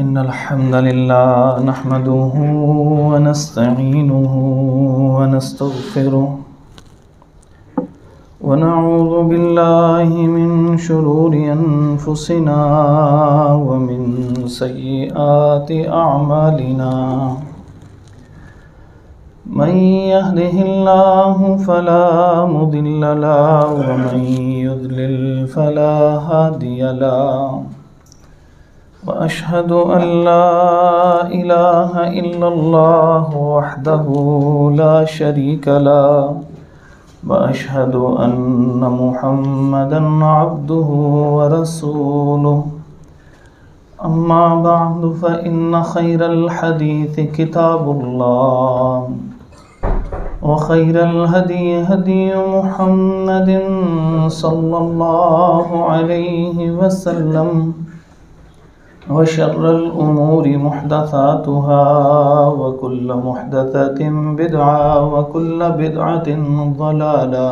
इन्नल हम्दलिल्लाह नहमदुहु व नस्तईनुहु व नस्तगफिरुह व नऊज़ु बिल्लाहि मिन शुरूरि अनफुसिना व मिन सय्यिआति अअमालिना मन यहदिहिल्लाहु फला मुदिल्ल लहु व मन युद्लिल फला हादिय लहु व अशहदु अन ला इलाहा इल्लल्लाह वहदहु ला शरीका लहु व अशहदु अन्न मुहम्मदन अब्दुहु व रसूलुहु अम्मा बअदु फ़इन्न खैरल हदीस किताबुल्लाह व खैरल हदी हदी मुहम्मदिन सल्लल्लाहु अलैहि वसल्लम व शर्रल उमूरि मुहदसातुहा व कुल्ल मुहदसतिन बिदअ व कुल्ल बिदअतिन ज़लाला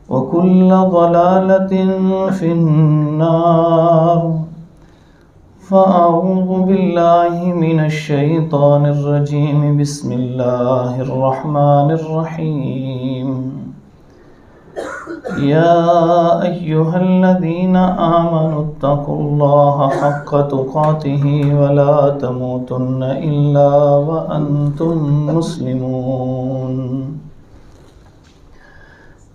व कुल्ल ज़लालतिन फिन्नार फ़अऊज़ु बिल्लाहि मिनश शैतानिर रजीम बिस्मिल्लाहिर रहमानिर रहीम या अय्युहल्लज़ीना आमनुत्तक़ुल्लाहा हक़्क़ तुक़ातिही व ला तमूतुन्न इल्ला व अंतुम मुस्लिमून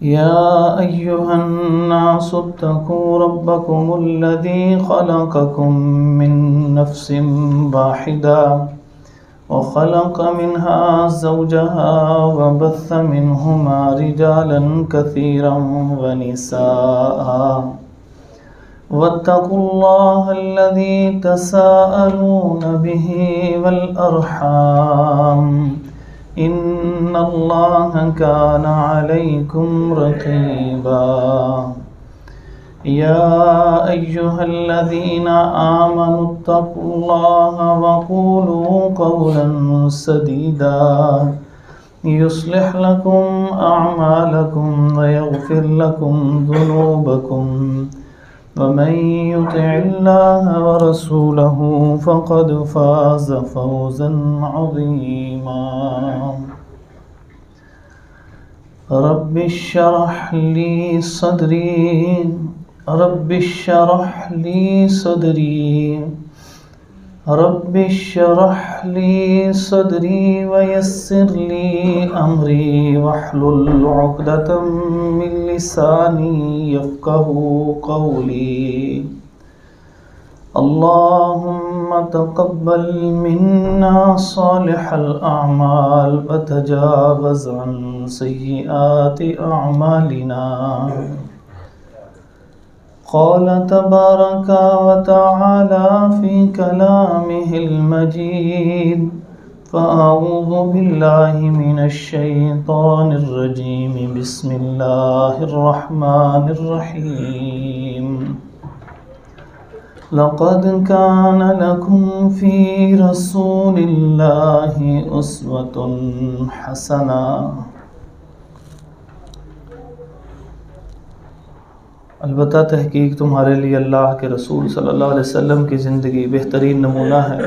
या अय्युहन्नासु इत्तक़ू रब्बकुमुल्लज़ी ख़लक़कुम मिन नफ़्सिन वाहिदा व ख़लक़ मिन्हा ज़ौजहा व बस्स मिन्हुमा रिजालन कसीरन व निसाअ वत्तक़ुल्लाहल्लज़ी तसाअलून बिही वल अर्हाम इन्नल्लाहा काना अलैकुम रक़ीबा या अय्युहल्लज़ीना आमनुत्तक़ुल्लाहा व क़ूलू क़ौलन सदीदा युस्लिह लकुम अअमालकुम व यग़फिर लकुम ज़ुनूबकुम व मन युतिइल्लाह व रसूलहु फ़क़द फ़ाज़ फ़ौज़न अज़ीमा रब्बिश्शरह ली सदरी रब्बिश्शरह ली सदरी रब्बिश्शरह ली सदरी व यस्सिर ली अमरी वहलुल उक़दतम मिन लिसानी यफ़क़हू क़ौली अल्लाहुम्मा तक़ब्बल मिन्ना सालिहल अअमाल व तजावज़ अन सय्यिआति अअमालिना क़ाल तबारक व तआला फ़ी कलामिहिल मजीद फ़अऊज़ु बिल्लाहि मिनश शैतानिर रजीम बिस्मिल्लाहिर रहमानिर रहीम लक़द कान लकुम फ़ी रसूलिल्लाहि उस्वतुन हसना। अलबत्ता तहक़ीक़ तुम्हारे लिए अल्लाह के रसूल सल्लल्लाहु अलैहि वसल्लम की ज़िंदगी बेहतरीन नमूना है।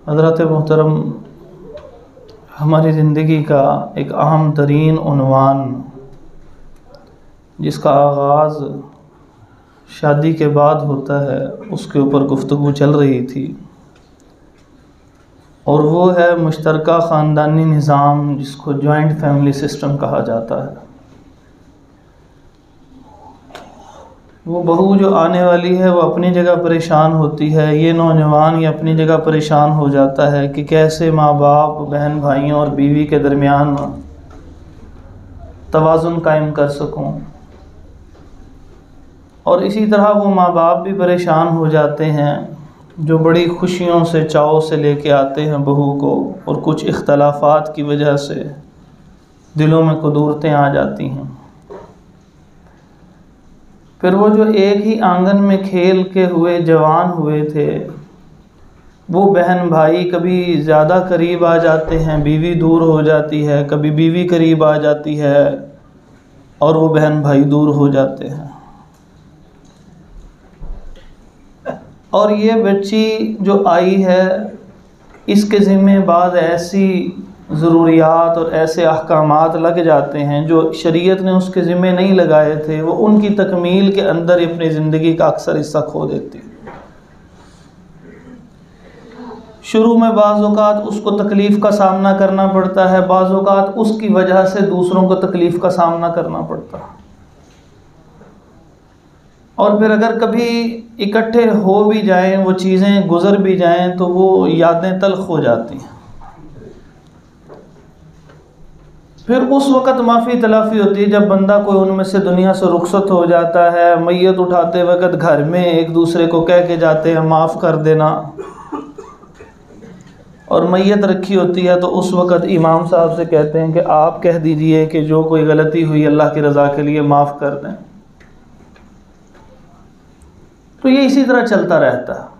हज़रत मोहतरम, हमारी ज़िंदगी का एक अहम तरीन उन्वान जिसका आगाज़ शादी के बाद होता है, उसके ऊपर गुफ्तगू चल रही थी और वो है मुश्तरका ख़ानदानी निज़ाम, जिसको जॉइंट फैमिली सिस्टम कहा जाता है। वो बहू जो आने वाली है वो अपनी जगह परेशान होती है, ये नौजवान ये अपनी जगह परेशान हो जाता है कि कैसे माँ बाप, बहन भाइयों और बीवी के दरमियान तवाज़ुन कायम कर सकूं। और इसी तरह वो माँ बाप भी परेशान हो जाते हैं जो बड़ी खुशियों से चाव से लेके आते हैं बहू को, और कुछ इख्तलाफात की वजह से दिलों में कुदूरतें आ जाती हैं। फिर वो जो एक ही आंगन में खेल के हुए जवान हुए थे, वो बहन भाई कभी ज़्यादा करीब आ जाते हैं, बीवी दूर हो जाती है, कभी बीवी करीब आ जाती है और वो बहन भाई दूर हो जाते हैं। और ये बच्ची जो आई है इसके ज़िम्मे बाद ऐसी ज़रूरियात और ऐसे अहकामात लग जाते हैं जो शरीयत ने उसके ज़िम्मे नहीं लगाए थे, वो उनकी तकमील के अंदर ही अपनी ज़िंदगी का अक्सर हिस्सा खो देती है। शुरू में बाज़ औक़ात उसको तकलीफ़ का सामना करना पड़ता है, बाज़ औक़ात उसकी वजह से दूसरों को तकलीफ़ का सामना करना पड़ता है, और फिर अगर कभी इकट्ठे हो भी जाएं, वो चीज़ें गुज़र भी जाएं, तो वो यादें तल्ख़ हो जाती हैं। फिर उस वक़्त माफ़ी तलाफ़ी होती है जब बंदा कोई उनमें से दुनिया से रुखसत हो जाता है। मैयत उठाते वक़्त घर में एक दूसरे को कह के जाते हैं माफ़ कर देना, और मैयत रखी होती है तो उस वक़्त इमाम साहब से कहते हैं कि आप कह दीजिए कि जो कोई गलती हुई अल्लाह की रज़ा के लिए माफ़ कर दें। तो ये इसी तरह चलता रहता है।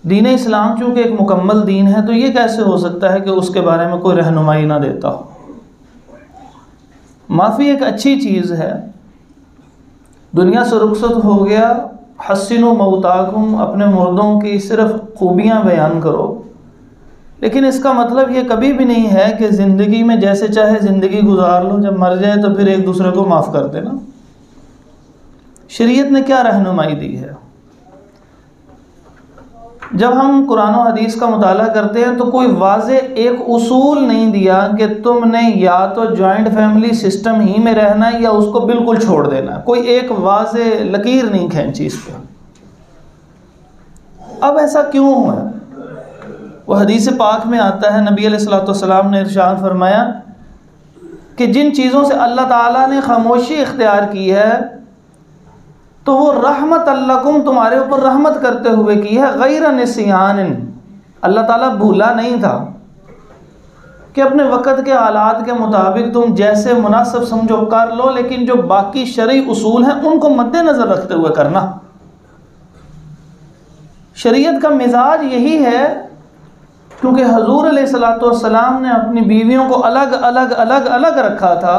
दीन इस्लाम चूँकि एक मुकम्मल दीन है, तो ये कैसे हो सकता है कि उसके बारे में कोई रहनुमाई ना देता हो। माफ़ी एक अच्छी चीज़ है। दुनिया से रुखसत हो गया, हस्सिनु मौताकुम, अपने मुर्दों की सिर्फ खूबियाँ बयान करो, लेकिन इसका मतलब ये कभी भी नहीं है कि ज़िंदगी में जैसे चाहे ज़िंदगी गुजार लो, जब मर जाए तो फिर एक दूसरे को माफ़ कर देना। शरीयत ने क्या रहनुमाई दी है? जब हम कुरान और हदीस का मुताला करते हैं तो कोई वाज़े एक उसूल नहीं दिया कि तुमने या तो जॉइंट फैमिली सिस्टम ही में रहना है या उसको बिल्कुल छोड़ देना है। कोई एक वाज़े लकीर नहीं खींची इस पर। अब ऐसा क्यों है? वो हदीस पाक में आता है, नबी अलैहिस्सलाम ने इरशाद फरमाया कि जिन चीज़ों से अल्लाह ताला ने खामोशी इख्तियार की है तो वो रहमत अल्लकुम, तुम्हारे ऊपर रहमत करते हुए की है, गैर निस्यान। अल्लाह ताला भूला नहीं था कि अपने वक़्त के हालात के मुताबिक तुम जैसे मुनासिब समझो कर लो, लेकिन जो बाकी शरई उसूल हैं उनको मद्देनज़र रखते हुए करना। शरीयत का मिजाज यही है, क्योंकि हजूर अलैहिस्सलाम ने अपनी बीवियों को अलग अलग अलग अलग रखा था,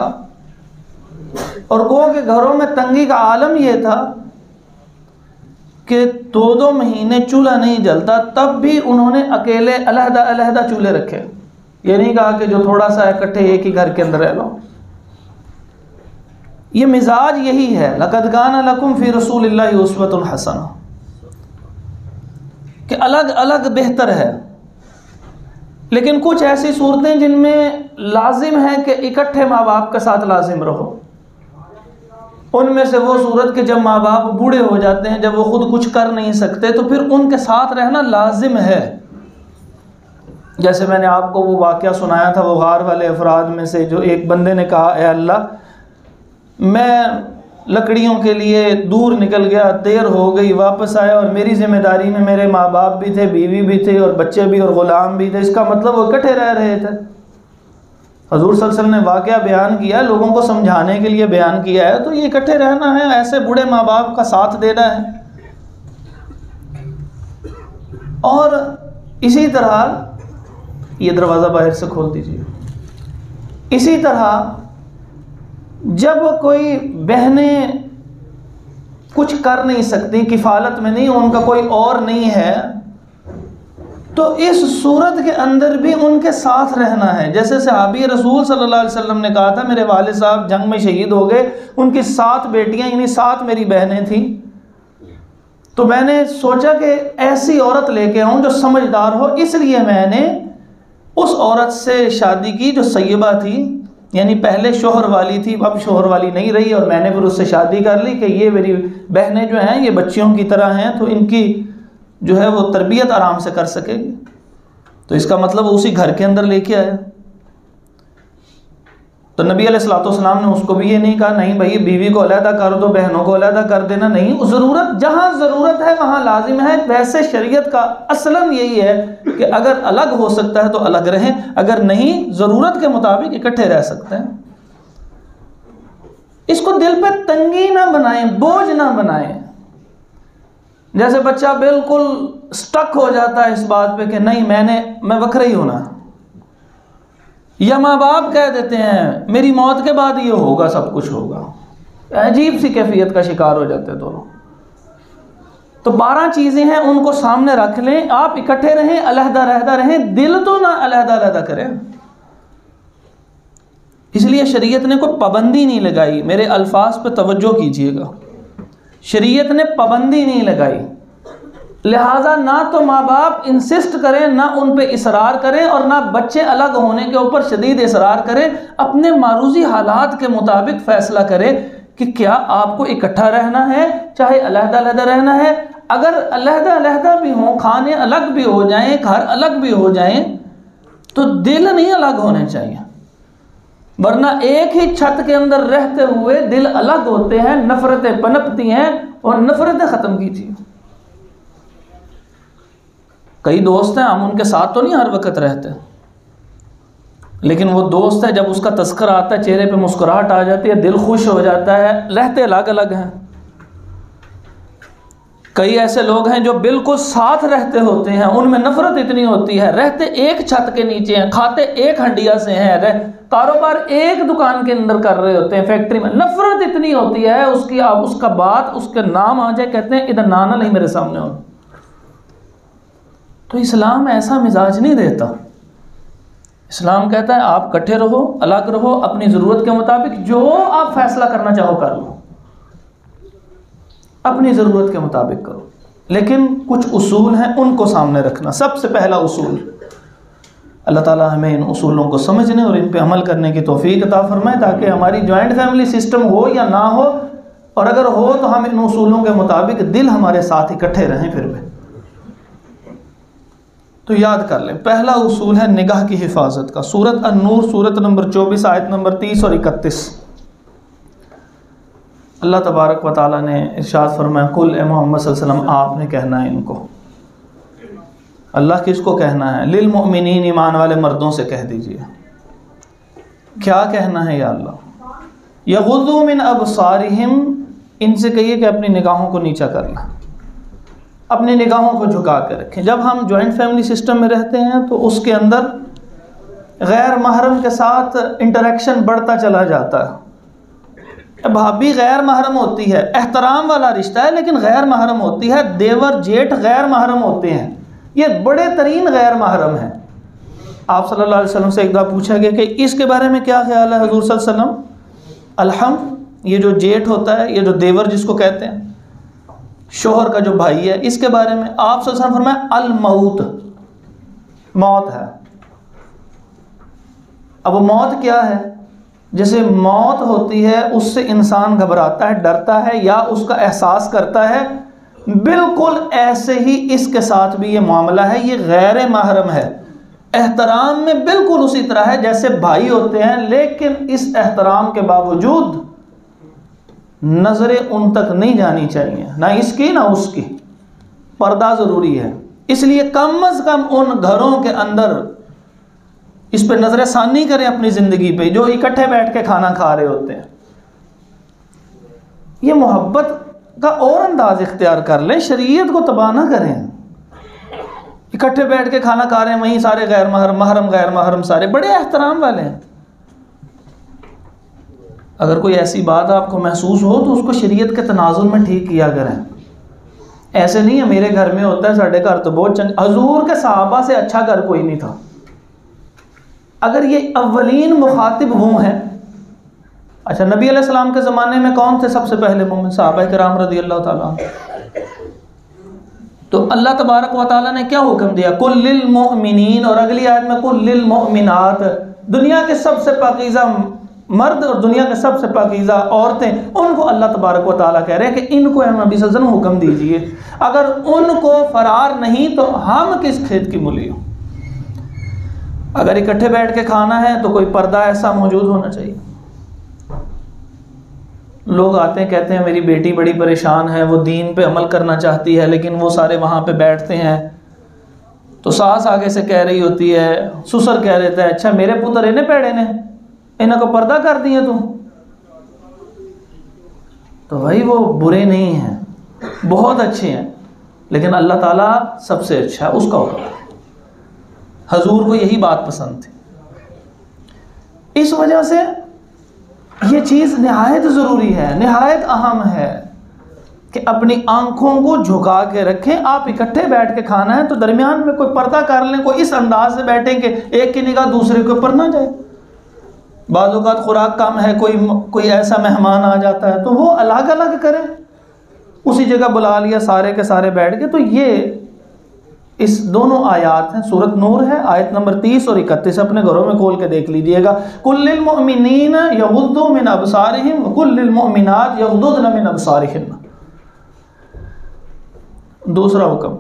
और लोगों के घरों में तंगी का आलम यह था कि 2-2 महीने चूल्हा नहीं जलता, तब भी उन्होंने अकेले अलहदा अलहदा चूल्हे रखे। ये नहीं कहा कि जो थोड़ा सा इकट्ठे एक ही घर के अंदर रह लो। ये मिजाज यही है, लक़द काना लकुम फ़ी रसूलिल्लाहि उस्वतुन हसना, कि अलग अलग बेहतर है। लेकिन कुछ ऐसी सूरतें जिनमें लाजिम है कि इकट्ठे माँ बाप के साथ लाजिम रहो, उनमें से वो सूरत के जब माँ बाप बूढ़े हो जाते हैं, जब वो खुद कुछ कर नहीं सकते, तो फिर उनके साथ रहना लाजिम है। जैसे मैंने आपको वो वाक़या सुनाया था, वो गार वाले अफराद में से जो एक बंदे ने कहा, ए अल्लाह, मैं लकड़ियों के लिए दूर निकल गया, देर हो गई, वापस आया और मेरी ज़िम्मेदारी में मेरे माँ बाप भी थे, बीवी भी थे और बच्चे भी और ग़ुलाम भी थे। इसका मतलब वो इकट्ठे रह रहे थे। हजूर सल्लल्लाहु अलैहि वसल्लम ने वाक़या बयान किया, लोगों को समझाने के लिए बयान किया है, तो ये इकट्ठे रहना है, ऐसे बूढ़े माँ बाप का साथ देना है। और इसी तरह, ये दरवाज़ा बाहर से खोल दीजिए। इसी तरह जब कोई बहनें कुछ कर नहीं सकती, किफ़ालत में नहीं, उनका कोई और नहीं है, तो इस सूरत के अंदर भी उनके साथ रहना है। जैसे सहाबी रसूल सल्लल्लाहु अलैहि वसल्लम ने कहा था, मेरे वालिद साहब जंग में शहीद हो गए, उनकी 7 बेटियां यानी 7 मेरी बहनें थीं, तो मैंने सोचा कि ऐसी औरत लेके आऊँ जो समझदार हो, इसलिए मैंने उस औरत से शादी की जो सैयबा थी, यानी पहले शोहर वाली थी, अब शोहर वाली नहीं रही, और मैंने फिर उससे शादी कर ली कि ये मेरी बहनें जो हैं ये बच्चियों की तरह हैं, तो इनकी जो है वो तरबियत आराम से कर सकेगी। तो इसका मतलब उसी घर के अंदर लेके आया। तो नबी अलैहिस्सलाम ने उसको भी ये नहीं कहा, नहीं भाई बीवी को अलहदा कर दो, बहनों को अलहदा कर देना, नहीं, ज़रूरत जहाँ ज़रूरत है वहाँ लाजिम है। वैसे शरीयत का असलन यही है कि अगर अलग हो सकता है तो अलग रहें, अगर नहीं ज़रूरत के मुताबिक इकट्ठे रह सकते हैं। इसको दिल पे तंगी ना बनाएं, बोझ ना बनाएं। जैसे बच्चा बिल्कुल स्टक हो जाता है इस बात पे कि नहीं मैं वखरा ही होना, या माँ बाप कह देते हैं मेरी मौत के बाद ये होगा, सब कुछ होगा, अजीब सी कैफियत का शिकार हो जाते हैं दोनों। तो 12 चीज़ें हैं, उनको सामने रख लें। आप इकट्ठे रहें, अलहदा रहें, दिल तो ना अलहदा करें। इसलिए शरीयत ने कोई पाबंदी नहीं लगाई। मेरे अल्फाज पे तवज्जो कीजिएगा, शरीयत ने पाबंदी नहीं लगाई। लिहाजा ना तो माँ बाप इंसिस्ट करें, ना उन पे इसरार करें, और ना बच्चे अलग होने के ऊपर शदीद इसरार करें। अपने मारूजी हालात के मुताबिक फ़ैसला करें कि क्या आपको इकट्ठा रहना है, चाहे अलहदा रहना है। अगर अलहदा भी हो, खाने अलग भी हो जाएं, घर अलग भी हो जाएं, तो दिल नहीं अलग होने चाहिए। वरना एक ही छत के अंदर रहते हुए दिल अलग होते हैं, नफरतें पनपती हैं, और नफरतें ख़त्म कीजिए। कई दोस्त हैं, हम उनके साथ तो नहीं हर वक्त रहते, लेकिन वो दोस्त है, जब उसका तस्करा आता है चेहरे पे मुस्कुराहट आ जाती है, दिल खुश हो जाता है। रहते अलग अलग हैं। कई ऐसे लोग हैं जो बिल्कुल साथ रहते होते हैं, उनमें नफरत इतनी होती है, रहते एक छत के नीचे हैं, खाते एक हंडिया से हैं, कारोबार एक दुकान के अंदर कर रहे होते हैं, फैक्ट्री में, नफरत इतनी होती है उसकी, आप उसका बात उसके नाम आ जाए, कहते हैं इधर नाना नहीं मेरे सामने हो। तो इस्लाम ऐसा मिजाज नहीं देता। इस्लाम कहता है आप इकट्ठे रहो, अलग रहो, अपनी ज़रूरत के मुताबिक जो आप फैसला करना चाहो कर लो, अपनी ज़रूरत के मुताबिक करो, लेकिन कुछ उसूल हैं उनको सामने रखना। सबसे पहला उसूल, अल्लाह ताला हमें इन उसूलों को समझने और इन पे अमल करने की तौफीक अता फरमाए, ताकि हमारी जॉइंट फैमिली सिस्टम हो या ना हो, और अगर हो तो हम इन उसूलों के मुताबिक दिल हमारे साथ इकट्ठे रहें फिर भी। तो याद कर लें, पहला उसूल है निगाह की हिफाजत का। सूरत अन-नूर सूरत नंबर 24 आयत नंबर 30 और 31, अल्लाह तबारक व तआला ने इरशाद फरमाया, कुल ए मोहम्मद सल्लल्लाहु अलैहि वसल्लम आपने कहना है इनको। अल्लाह किसको कहना है? लिल मोमिनीन, ईमान वाले मर्दों से कह दीजिए। क्या कहना है या अल्लाह? यग़ुज़्ज़ू मिन अबसारिहिम, इनसे कहिए कि अपनी निगाहों को नीचा करना, अपनी निगाहों को झुका कर रखें। जब हम जॉइंट फैमिली सिस्टम में रहते हैं तो उसके अंदर गैर महरम के साथ इंटरेक्शन बढ़ता चला जाता है। भाभी गैर महरम होती है, एहतराम वाला रिश्ता है लेकिन गैर महरम होती है। देवर जेठ गैर महरम होते हैं, ये बड़े तरीन गैर महरम हैं। आप सल्लल्लाहु अलैहि वसल्लम से एक दफ़ा पूछा गया कि इसके बारे में क्या ख्याल है हुज़ूर सल्लल्लाहु अलैहि वसल्लम? अलहम, ये जो जेठ होता है, ये जो देवर जिसको कहते हैं, शोहर का जो भाई है, इसके बारे में आप सल्लल्लाहु अलैहि वसल्लम फरमाया अल मौत, मौत है। अब वो मौत क्या है? जैसे मौत होती है उससे इंसान घबराता है, डरता है या उसका एहसास करता है, बिल्कुल ऐसे ही इसके साथ भी ये मामला है। ये गैर महरम है, एहतराम में बिल्कुल उसी तरह है जैसे भाई होते हैं, लेकिन इस एहतराम के बावजूद नज़रें उन तक नहीं जानी चाहिए, ना इसकी ना उसकी। पर्दा ज़रूरी है। इसलिए कम अज़ कम उन घरों के अंदर इस पर नज़र सानी करें अपनी ज़िंदगी पे, जो इकट्ठे बैठ के खाना खा रहे होते हैं। ये मोहब्बत का और अंदाज इख्तियार कर लें, शरीयत को तबाह ना करें। इकट्ठे बैठ के खाना खा रहे हैं, वहीं सारे गैर महरम, महरम गैर महरम, सारे बड़े एहतराम वाले हैं। अगर कोई ऐसी बात आपको महसूस हो तो उसको शरीयत के तनाजुल में ठीक किया करें। ऐसे नहीं है मेरे घर में होता है, साढ़े घर तो बहुत चंगे, हजूर के सहाबा से अच्छा घर कोई नहीं था। अगर ये अव्वलीन मुखातिब वो हैं, अच्छा नबी अलैहिस्सलाम के ज़माने में कौन थे सबसे पहले मोमिन? सहाबा किराम रज़ियल्लाहु ताला। तो अल्लाह तबारक व तआला ने क्या हुक्म दिया? कुल लिल मोमिनीन, और अगली आयत में कुल लिल मोमिनात। दुनिया के सबसे पाकीज़ा मर्द और दुनिया के सबसे पाकीज़ा औरतें, उनको अल्लाह तबारक व तआला कह रहे हैं कि इनको नबी सल्लल्लाहु अलैहि वसल्लम हुक्म दीजिए। अगर उनको फरार नहीं तो हम किस खेत की मूली हो? अगर इकट्ठे बैठ के खाना है तो कोई पर्दा ऐसा मौजूद होना चाहिए। लोग आते हैं कहते हैं मेरी बेटी बड़ी परेशान है, वो दीन पे अमल करना चाहती है, लेकिन वो सारे वहाँ पे बैठते हैं तो सास आगे से कह रही होती है, ससुर कह देता है अच्छा मेरे पुत्र इन्हें पेड़े ने इन्हें को पर्दा कर दिए तुम। तो भाई वो बुरे नहीं हैं, बहुत अच्छे हैं, लेकिन अल्लाह ताला सबसे अच्छा है, उसका हुक्म। हजूर को यही बात पसंद थी। इस वजह से ये चीज़ निहायत ज़रूरी है, निहायत अहम है। कि अपनी आंखों को झुका के रखें। आप इकट्ठे बैठ के खाना है तो दरमियान में कोई पर्दा कर लें, कोई इस अंदाज से बैठें कि एक की निगाह दूसरे के ऊपर ना जाए। बाज़ औक़ात खुराक कम है, कोई ऐसा मेहमान आ जाता है तो वो अलग अलग करें, उसी जगह बुला लिया सारे के सारे बैठ के। तो ये इस दोनों आयात हैं, सूरत नूर है आयत नंबर 30 और 31, अपने घरों में खोल के देख लीजिएगा। कुल्लिल मुअमिनीना यग़ुद्दू मिन अबसारिहिम व कुल्लिल मुअमिनात यग़ुद्दुन मिन अबसारिहिन। दूसरा हुक्म,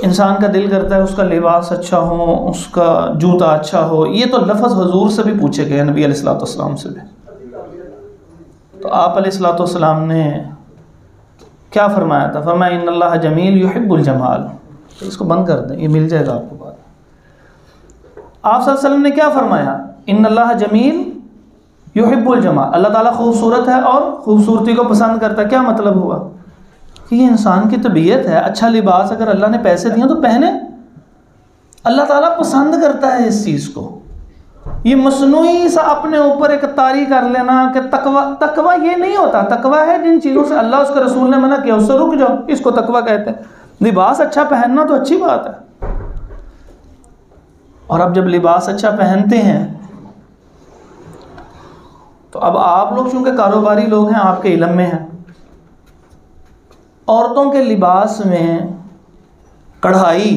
इंसान का दिल करता है उसका लिबास अच्छा हो, उसका जूता अच्छा हो। ये तो लफ्ज़ हुजूर से भी पूछे गए, नबी अलैहिस्सलाम से भी। तो आप अलैहिस्सलाम ने क्या फरमाया था? फरमाया इन्नल्लाह जमील युहिब्बुल जमाल। तो इसको बंद कर दें, ये मिल जाएगा आपको बात। आप सल्लल्लाहु अलैहि वसल्लम ने क्या फरमाया? इन्नल्लाह जमील युहिब्बुल जमाल। अल्लाह ताला खूबसूरत है और खूबसूरती को पसंद करता है। क्या मतलब हुआ कि ये इंसान की तबीयत है। अच्छा लिबास अगर अल्लाह ने पैसे दिए तो पहने, अल्लाह ताला पसंद करता है इस चीज़ को। ये मसनूई सा अपने ऊपर एक तारी कर लेना कि तकवा ये नहीं होता। तकवा है जिन चीज़ों से अल्लाह उसके रसूल ने मना किया उससे रुक जाओ, इसको तकवा कहते हैं। लिबास अच्छा पहनना तो अच्छी बात है, और अब जब लिबास अच्छा पहनते हैं तो अब आप लोग चूँकि कारोबारी लोग हैं, आपके इल्म में हैं, औरतों के लिबास में कढ़ाई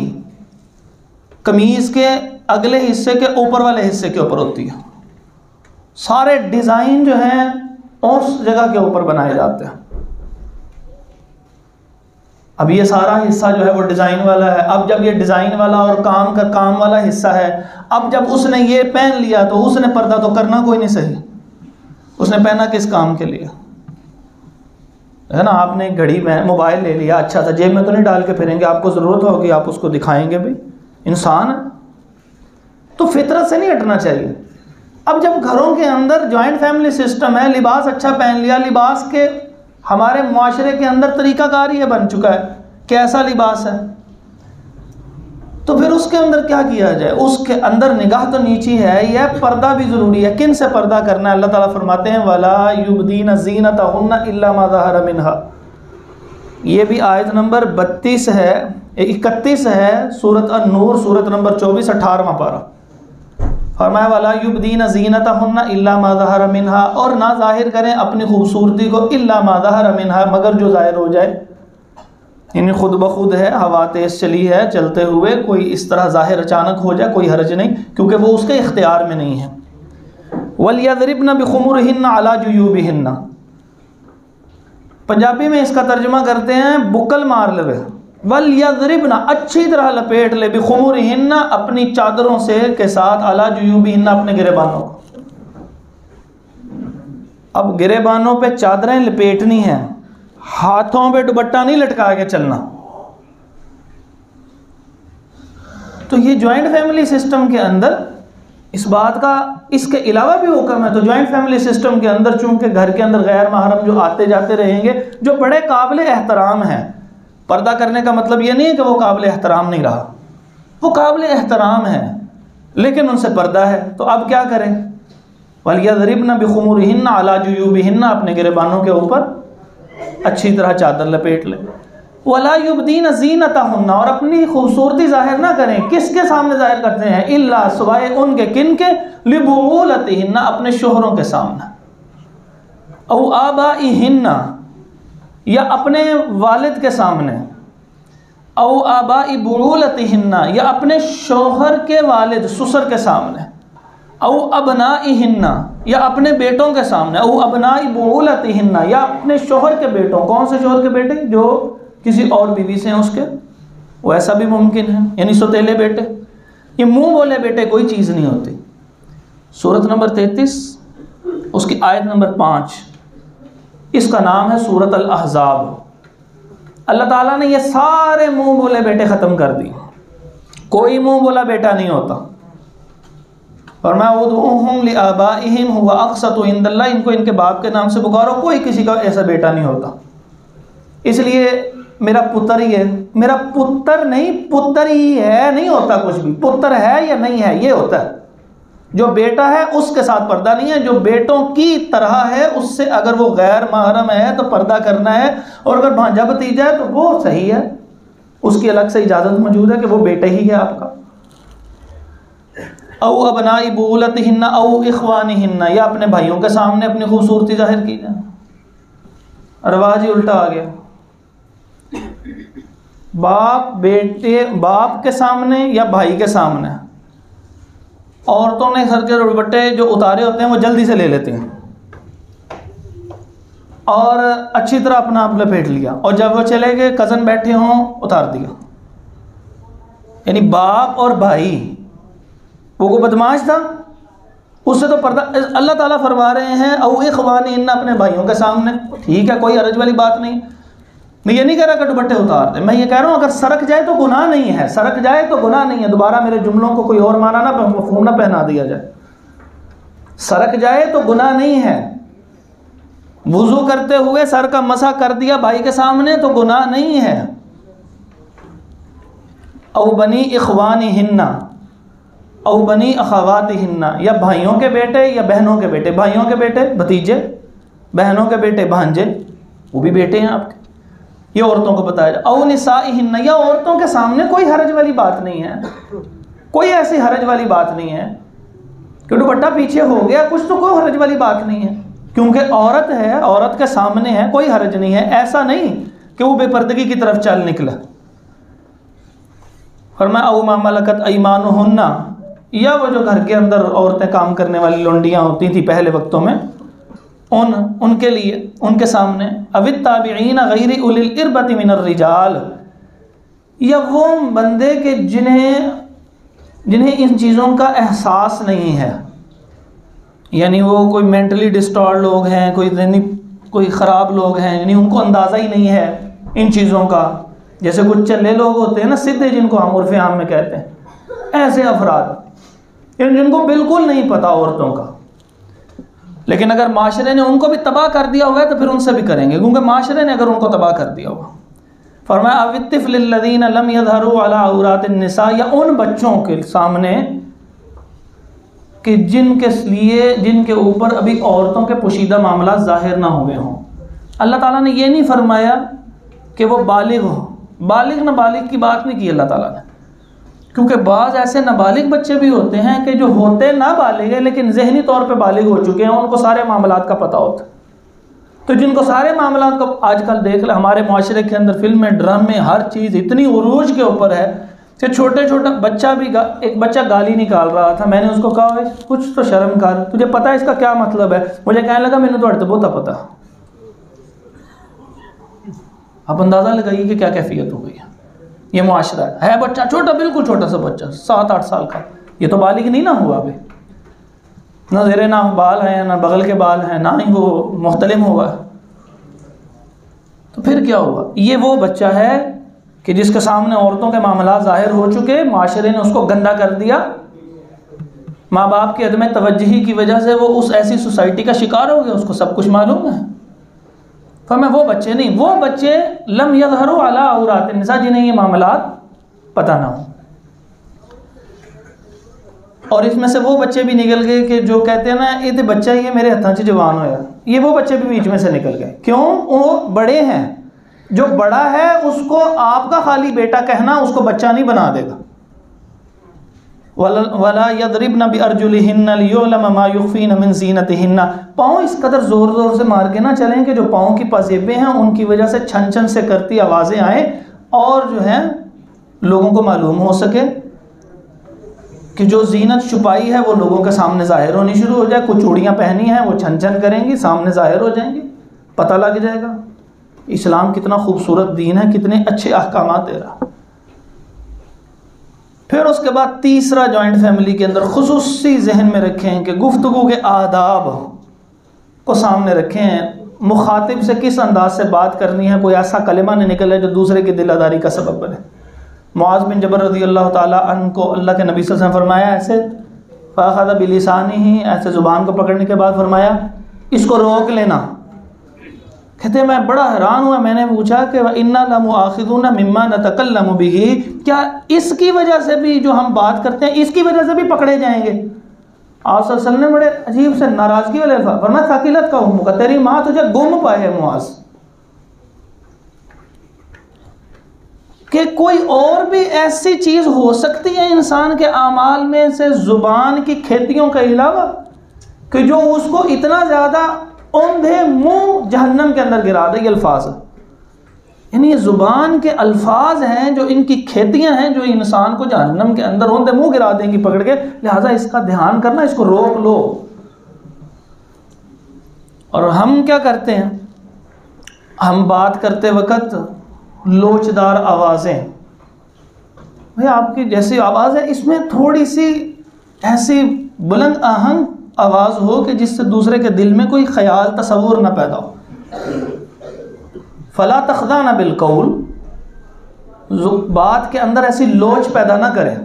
कमीज़ के अगले हिस्से के ऊपर वाले हिस्से के ऊपर होती है। सारे डिज़ाइन जो हैं उस जगह के ऊपर बनाए जाते हैं। अब ये सारा हिस्सा जो है वो डिज़ाइन वाला है। अब जब ये डिज़ाइन वाला और काम वाला हिस्सा है, अब जब उसने ये पहन लिया तो उसने पर्दा तो करना कोई नहीं सही। उसने पहना किस काम के लिए है ना? आपने घड़ी में मोबाइल ले लिया, अच्छा था, जेब में तो नहीं डाल के फिरेंगे, आपको ज़रूरत होगी आप उसको दिखाएंगे भाई, इंसान है तो फितरत से नहीं हटना चाहिए। अब जब घरों के अंदर जॉइंट फैमिली सिस्टम है, लिबास अच्छा पहन लिया, लिबास के हमारे मुआशरे के अंदर तरीक़ाकार ये बन चुका है कैसा लिबास है, तो फिर उसके अंदर क्या किया जाए? उसके अंदर निगाह तो नीची है, यह पर्दा भी ज़रूरी है। किन से पर्दा करना है? अल्लाह ताला फरमाते हैं वला युबदीना ज़ीनतहुन्ना इल्ला मा ज़हरा मिन्हा। ये भी आयत नंबर 32 है, 31 है, सूरत अन-नूर, सूरत नंबर 24, 18वां पारा। फरमाया वला युबदीना ज़ीनतहुन्ना इल्ला मा ज़हरा मिन्हा, और ना ज़ाहिर करें अपनी खूबसूरती को इल्ला मा ज़हरा मिन्हा, मगर जो ज़ाहिर हो जाए। यानी खुद ब खुद है, हवा तेज़ चली है, चलते हुए कोई इस तरह ज़ाहिर अचानक हो जाए, कोई हर्ज नहीं, क्योंकि वो उसके इख्तियार में नहीं है। वलियज़रिबना बिखुमुरिहिन्ना अला जुयूबिहिन्ना, पंजाबी में इसका तर्जुमा करते हैं बुक्कल मार ले। वलियज़रिबना, अच्छी तरह लपेट ले, बिखुमुरिहिन्ना, अपनी चादरों से के साथ, अला जुयूबिहिन्ना, अपने गिरेबानों को। अब गिरेबानों पे चादरें लपेटनी हैं, हाथों पे दुपट्टा नहीं लटका के चलना। तो ये जॉइंट फैमिली सिस्टम के अंदर इस बात का, इसके अलावा भी हुक्म है। तो जॉइंट फैमिली सिस्टम के अंदर चूंकि घर के अंदर गैर महरम जो आते जाते रहेंगे, जो बड़े काबिल एहतराम हैं, पर्दा करने का मतलब ये नहीं है कि वो काबिल एहतराम नहीं रहा, वो काबिल एहतराम है लेकिन उनसे पर्दा है। तो अब क्या करें? वलियज़रिबना बिखुमुरिहिन्ना अला जुयूबिहिन्ना, अपने गिरेबानों के ऊपर अच्छी तरह चादर लपेट ले। वला युबदीना ज़ीनतहुन्ना, और अपनी खूबसूरती जाहिर ना करें। किसके सामने जाहिर करते हैं? इल्ला, सिवाय उनके, किनके? लिबुउलतिहिन्ना, अपने शोहरों के सामने। औ आबाइहिन्ना, या अपने वालिद के सामने। औ आबाई बुउलतिहिन्ना, या अपने शोहर के वालिद ससुर के सामने। औ अबनाइहिन्ना, या अपने बेटों के सामने। औ अबनाई बुउलतिहिन्ना, या अपने शोहर के बेटों। कौन से शोहर के बेटे? जो किसी और बीवी से हैं उसके, वो ऐसा भी मुमकिन है, यानी सौतेले बेटे। ये मुंह बोले बेटे कोई चीज़ नहीं होती। सूरत नंबर 33 उसकी आयत नंबर 5, इसका नाम है सूरत अल-अहज़ाब। अल्लाह ताला ने ये सारे मुंह बोले बेटे ख़त्म कर दिए, कोई मुंह बोला बेटा नहीं होता। फरमाया उदऊहुम लिआबाइहिम हुवा अक़सतु इंदल्लाह, इनको इनके बाप के नाम से पुकारो, कोई किसी का ऐसा बेटा नहीं होता। इसलिए मेरा पुत्र ही है, मेरा पुत्र नहीं, पुत्र ही है, नहीं होता कुछ भी। पुत्र है या नहीं है ये होता है। जो बेटा है उसके साथ पर्दा नहीं है, जो बेटों की तरह है उससे अगर वो गैर महरम है तो पर्दा करना है, और अगर भांजा भतीजा है तो वो सही है, उसकी अलग से इजाज़त मौजूद है कि वो बेटा ही है आपका। औ अबनाई बुलतिहिन्ना औ इख्वानिहिन्ना, या अपने भाइयों के सामने अपनी खूबसूरती जाहिर की जाए। रवाज ही उल्टा आ गया, बाप के सामने या भाई के सामने। औरतों ने सर के दुपट्टे जो उतारे होते हैं वो जल्दी से ले लेती हैं और अच्छी तरह अपना आप लपेट लिया, और जब वो चले गए कज़न बैठे हों उतार दिया। यानी बाप और भाई, वो को बदमाश था उससे तो पर्दा। अल्लाह ताला फरमा रहे हैं औ इख्वानिहिन्ना, अपने भाइयों के सामने, ठीक है, कोई हरज वाली बात नहीं। मैं ये नहीं कह रहा कि दुपट्टे उतार दे, मैं ये कह रहा हूँ अगर सरक जाए तो गुनाह नहीं है, सरक जाए तो गुनाह नहीं है। दोबारा मेरे जुमलों को कोई और माना ना, मफ़हूम ना पहना दिया जाए। सरक जाए तो गुनाह नहीं है। वुज़ू करते हुए सर का मसा कर दिया भाई के सामने तो गुनाह नहीं है। औ बनी इख्वानिहिन्ना औ बनी अख़वातिहिन्ना, या भाइयों के बेटे या बहनों के बेटे, भाइयों के बेटे भतीजे, बहनों के बेटे भांजे, वो भी बेटे हैं आपके। ये औरतों को बताया जाए। औ निसाइहिन्ना, या औरतों के सामने कोई हरज वाली बात नहीं है, कोई ऐसी हरज वाली बात नहीं है कि दुपट्टा पीछे हो गया कुछ, तो कोई हरज वाली बात नहीं है, क्योंकि औरत है, औरत के सामने है, कोई हरज नहीं है। ऐसा नहीं कि वो बेपर्दगी की तरफ चल निकला। फरमाया औ मा मलकत अयमानुहुन्ना, या वो जो घर के अंदर औरतें काम करने वाली लोंडियाँ होती थी पहले वक्तों में, उनके लिए, उनके सामने। अवित ताबिईन गैर उलिल इरबति मिनर रिजाल, या वो बंदे के जिन्हें इन चीज़ों का एहसास नहीं है, यानी वो कोई मेंटली डिस्टॉर्ड लोग हैं, कोई ख़राब लोग हैं, यानी उनको अंदाज़ा ही नहीं है इन चीज़ों का। जैसे कुछ चले लोग होते हैं ना, सिद्धे, जिनको हम उर्फ़ आम में कहते हैं, ऐसे अफराद जिनको बिल्कुल नहीं पता औरतों का। लेकिन अगर माशरे ने उनको भी तबाह कर दिया हुआ है तो फिर उनसे भी करेंगे, क्योंकि माशरे ने अगर उनको तबाह कर दिया हुआ। फरमाया अवित्तिफ़्लिल्लज़ीना लम यज़हरू अला औरातिन निसा, या उन बच्चों के सामने कि जिनके ऊपर अभी औरतों के पोशीदा मामला ज़ाहिर ना हुए हों। अल्लाह ताला ने ये नहीं फरमाया कि वो बालिग हो, बालिग नाबालिग की बात नहीं की अल्लाह ताला ने, क्योंकि बाज़ ऐसे नाबालिग बच्चे भी होते हैं कि जो होते नाबालिग हैं लेकिन ज़हनी तौर पे बालिग हो चुके हैं, उनको सारे मामलात का पता होता है। तो जिनको सारे मामलात को आजकल देख ले, हमारे माशरे के अंदर फिल्में, ड्रामे, हर चीज़ इतनी उरूज के ऊपर है कि छोटा बच्चा भी, एक बच्चा गाली निकाल रहा था, मैंने उसको कहा कुछ तो शर्म कर, तुझे पता है इसका क्या मतलब है? मुझे कहने लगा मैंने तो बहुत पता। आप अंदाज़ा लगाइए कि क्या कैफियत हो गई है। ये मुआशरा है बच्चा छोटा, बिल्कुल छोटा सा बच्चा 7-8 साल का, ये तो बालिग नहीं ना हुआ अभी, ना ज़ेरे ना बाल हैं, ना बगल के बाल हैं, ना ही वो मुहतलिम हुआ। तो फिर क्या हुआ? ये वो बच्चा है कि जिसके सामने औरतों के मामला ज़ाहिर हो चुके, माशरे ने उसको गंदा कर दिया, माँ बाप की अदम तवज्जुही की वजह से वो उस ऐसी सोसाइटी का शिकार हो गया, उसको सब कुछ मालूम है। फरमाया वो बच्चे नहीं, वो बच्चे लम यज़हरू अला औरातिन निसा, जिन्हें ये मामलात पता ना हो। और इसमें से वो बच्चे भी निकल गए कि जो कहते हैं ना, ये तो बच्चा ही है मेरे हत्थों से जवान होया, ये वो बच्चे भी बीच में से निकल गए। क्यों? वो बड़े हैं, जो बड़ा है उसको आपका खाली बेटा कहना उसको बच्चा नहीं बना देगा। वला यदरिबना बिअरजुलिहिन्ना लियुअलम मा युख्फीना मिन ज़ीनतिहिन्ना, पाँव इस कदर ज़ोर ज़ोर से मार के ना चलें कि जो पाँव की पजेबें हैं उनकी वजह से छन छन से करती आवाज़ें आए, और जो है लोगों को मालूम हो सके कि जो जीनत छुपाई है वो लोगों के सामने ज़ाहिर होनी शुरू हो जाए। कुछ चूड़ियाँ पहनी हैं वो छन छन करेंगी, सामने ज़ाहिर हो जाएंगी, पता लग जाएगा। इस्लाम कितना खूबसूरत दीन है, कितने अच्छे अहकामात दे रहा। फिर उसके बाद तीसरा, जॉइंट फैमिली के अंदर खुसूसी जहन में रखें कि गुफ्तगू के आदाब को सामने रखें, मुखातिब से किस अंदाज से बात करनी है, कोई ऐसा कलिमा नहीं निकले जो दूसरे की दिलादारी का सबब बने। मुआज़ बिन जबल रज़ी अल्लाह ताला अन्हु को अल्लाह के नबी सल्लल्लाहु अलैहि वसल्लम ने फरमाया ऐसे फ़अख़ज़ बिलिसानिही, ऐसे ज़ुबान को पकड़ने के बाद फरमाया इसको रोक लेना। कहते मैं बड़ा हैरान हुआ, मैंने पूछा कि इन्ना लमुआखिज़ूना मिम्मा नतकल्लमु बिही, क्या इसकी वजह से भी जो हम बात करते हैं इसकी वजह से भी पकड़े जाएंगे? आप सल्लल्लाहु अलैहि वसल्लम ने बड़े अजीब से नाराज़गी वाले अल्फाज फरमाया, थकीलत का उम्मुका, तेरी माँ तुझे गुम पाए मुआज़। कि कोई और भी ऐसी चीज़ हो सकती है इंसान के आमाल में से ज़ुबान की खेतियों के अलावा कि जो उसको इतना ज़्यादा औंधे मुंह जहन्नम के अंदर गिरा दे। ये अल्फाज यानी ये ज़ुबान के अल्फाज हैं जो इनकी खेतियां हैं जो इंसान को जहन्नम के अंदर औंधे मुंह गिरा देंगी पकड़ के। लिहाजा इसका ध्यान करना, इसको रोक लो। और हम क्या करते हैं, हम बात करते वक्त लोचदार आवाज़ें, भाई आपकी जैसी आवाज़ है इसमें थोड़ी सी ऐसी बुलंद आहंग आवाज़ हो कि जिससे दूसरे के दिल में कोई ख्याल तसव्वुर ना पैदा हो। फला तख़ज़ाना बिलक़ौल, बात के अंदर ऐसी लोच पैदा ना करें।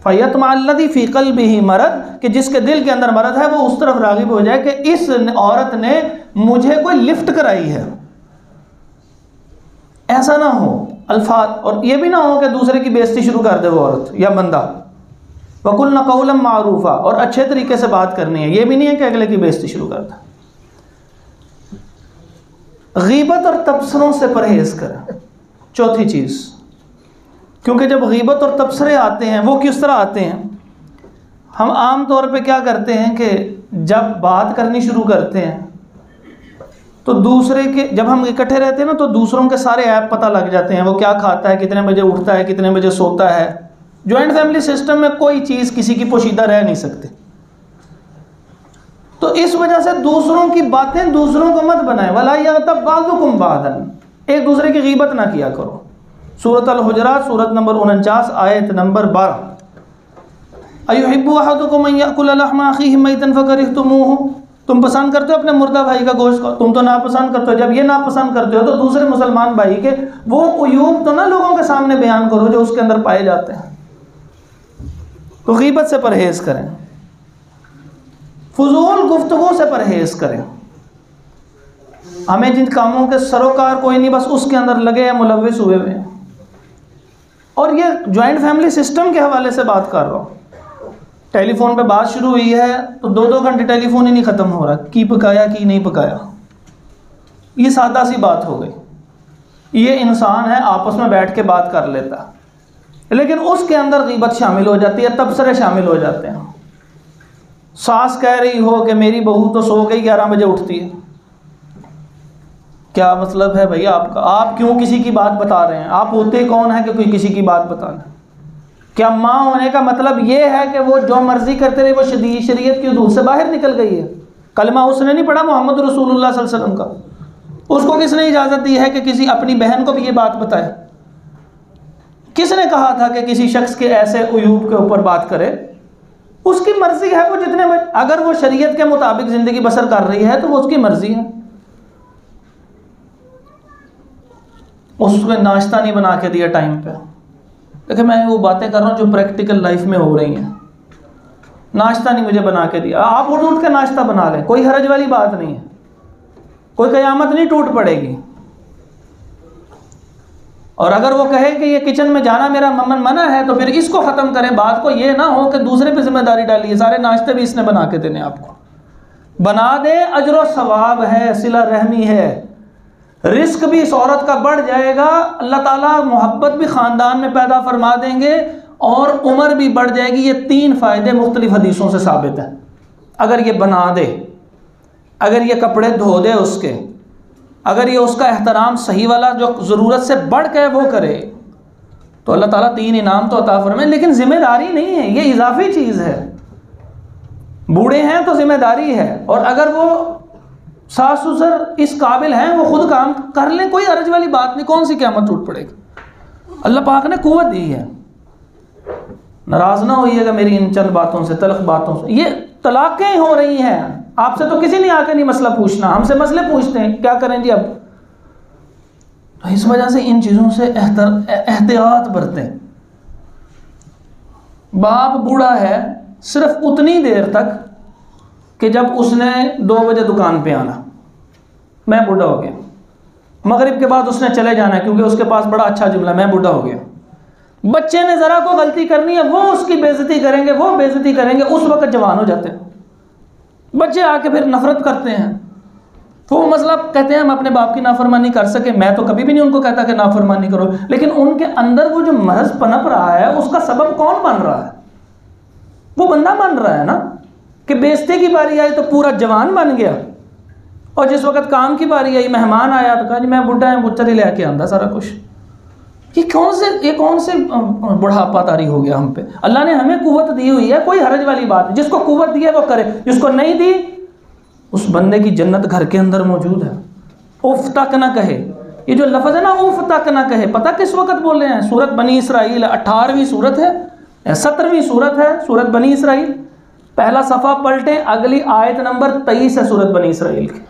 फ़यतमअल्लज़ी फ़ी क़ल्बिही मरद, कि जिसके दिल के अंदर मरद है वो उस तरफ राग़िब हो जाए कि इस औरत ने मुझे कोई लिफ्ट कराई है। ऐसा ना हो अल्फाज, और ये भी ना हो कि दूसरे की बेइज्जती शुरू कर दे वो औरत या बंदा। वक़ुलना क़ौलन मारूफ़ा, और अच्छे तरीके से बात करनी है, ये भी नहीं है कि अगले की बेइज्जती शुरू कर दे। गीबत और तबसरों से परहेज़ करें। चौथी चीज़, क्योंकि जब गीबत और तबसरे आते हैं वो किस तरह आते हैं, हम आम तौर पे क्या करते हैं कि जब बात करनी शुरू करते हैं तो दूसरे के, जब हम इकट्ठे रहते हैं ना तो दूसरों के सारे ऐप पता लग जाते हैं। वो क्या खाता है, कितने बजे उठता है, कितने बजे सोता है। जॉइंट फैमिली सिस्टम में कोई चीज़ किसी की पोशीदा रह नहीं सकती। तो इस वजह से दूसरों की बातें दूसरों को मत बनाए। वला यग़्तब बाज़ुकुम बाज़न, एक दूसरे की गीबत ना किया करो। सूरत अल-हुजरात सूरत नंबर 49 आयत नंबर 12। अयुहिब्बु अहदुकुम अन यअकुल लहमा अखीहि मैतन फकरिहतुमूहु, तुम पसंद करते हो अपने मुर्दा भाई का गोश्त को, तुम तो नापसंद करते हो। जब ये नापसंद करते हो तो दूसरे मुसलमान भाई के वो उयूब तो ना लोगों के सामने बयान करो जो उसके अंदर पाए जाते हैं। तो गीबत से परहेज़ करें, फजूल गुफ्तगू से परहेज़ करें। हमें जिन कामों के सरोकार कोई नहीं, बस उसके अंदर लगे हैं, मुलव्विस हुए हुए हैं। और ये जॉइंट फैमिली सिस्टम के हवाले से बात कर रहा हूँ। टेलीफोन पे बात शुरू हुई है तो 2-2 घंटे टेलीफोन ही नहीं ख़त्म हो रहा, की पकाया की नहीं पकाया। ये सादा सी बात हो गई। ये इंसान है आपस में बैठ के बात कर लेता, लेकिन उसके अंदर गीबत शामिल हो जाती है, तबसरे शामिल हो जाते हैं। सास कह रही हो कि मेरी बहू तो सो गई, 11 बजे उठती है। क्या मतलब है भैया आपका? आप क्यों किसी की बात बता रहे हैं? आप होते कौन है कि कोई किसी की बात बताना? क्या माँ होने का मतलब ये है कि वो जो मर्जी करते रहे, वो शरीयत की हदूद से बाहर निकल गई है? कलमा उसने नहीं पढ़ा मोहम्मद रसूलुल्लाह सल्लल्लाहु अलैहि वसल्लम का, उसको किसने इजाज़त दी है कि किसी अपनी बहन को भी ये बात बताए? किसने कहा था कि किसी शख्स के ऐसे उयूब के ऊपर बात करे? उसकी मर्जी है, वो जितने अगर वो शरीयत के मुताबिक ज़िंदगी बसर कर रही है तो वो उसकी मर्जी है। उसको नाश्ता नहीं बना के दिया टाइम पे। देखिए मैं वो बातें कर रहा हूँ जो प्रैक्टिकल लाइफ में हो रही हैं। नाश्ता नहीं मुझे बना के दिया, आप उठ के नाश्ता बना लें, कोई हरज वाली बात नहीं है, कोई क़यामत नहीं टूट पड़ेगी। और अगर वो कहे कि ये किचन में जाना मेरा मना है तो फिर इसको ख़त्म करें बात को। ये ना हो कि दूसरे पे जिम्मेदारी डालिए, सारे नाश्ते भी इसने बना के देने आपको। बना दे, अजर सवाब है, सिला रहमी है, रिस्क भी इस औरत का बढ़ जाएगा, अल्लाह ताला मोहब्बत भी ख़ानदान में पैदा फरमा देंगे और उम्र भी बढ़ जाएगी। ये 3 फ़ायदे मुख्तलिफ हदीसों से साबित हैं। अगर ये बना दे, अगर ये कपड़े धो दे उसके, अगर ये उसका एहतराम सही वाला जो ज़रूरत से बढ़ के वो करे, तो अल्लाह ताला 3 इनाम तो अता फरमाए। लेकिन ज़िम्मेदारी नहीं है, ये इजाफी चीज़ है। बूढ़े हैं तो ज़िम्मेदारी है, और अगर वो सास ससुर इस काबिल हैं वो खुद काम कर लें, कोई अर्ज वाली बात नहीं। कौन सी क़यामत टूट पड़ेगी? अल्लाह पाक ने कुव्वत दी है। नाराज़ ना होइएगा मेरी इन चंद बातों से, तलख बातों से। ये तलाक़ें हो रही हैं, आपसे तो किसी ने आके नहीं मसला पूछना, हमसे मसले पूछते हैं, क्या करें जी अब? तो इस वजह से इन चीज़ों से एहतियात बरतें। बाप बूढ़ा है सिर्फ उतनी देर तक कि जब उसने 2 बजे दुकान पे आना, मैं बूढ़ा हो गया। मगरिब के बाद उसने चले जाना है क्योंकि उसके पास बड़ा अच्छा जुमला, मैं बूढ़ा हो गया। बच्चे ने ज़रा को गलती करनी है, वो उसकी बेइज्जती करेंगे, वो बेइज्जती करेंगे, उस वक्त जवान हो जाते हैं। बच्चे आके फिर नफरत करते हैं, तो वो मसला कहते हैं हम अपने बाप की नाफरमानी कर सके। मैं तो कभी भी नहीं उनको कहता कि नाफरमानी करो, लेकिन उनके अंदर वो जो मर्ज पनप रहा है उसका सबब कौन बन रहा है? वो बंदा बन रहा है ना, कि बेइज्जती की बारी आई तो पूरा जवान बन गया, और जिस वक्त काम की बारी आई, मेहमान आया तो कहा जी मैं बुढ़ा है, बुच्चर ही लेके आंदा सारा कुछ। ये कौन से बुढ़ापा तारी हो गया हम पे? अल्लाह ने हमें कुव्वत दी हुई है, कोई हरज वाली बात है, जिसको कुव्वत दी है वो करे, जिसको नहीं दी उस बंदे की जन्नत घर के अंदर मौजूद है। उफ तक ना कहे, ये जो लफ्ज़ है ना उफ तक ना कहे, पता किस वक्त बोले हैं? सूरत बनी इसराइल 18वीं सूरत है, 17वीं सूरत है सूरत बनी इसराइल। पहला सफ़ा पलटें, अगली आयत नंबर 23 है सूरत बनी इसराइल की।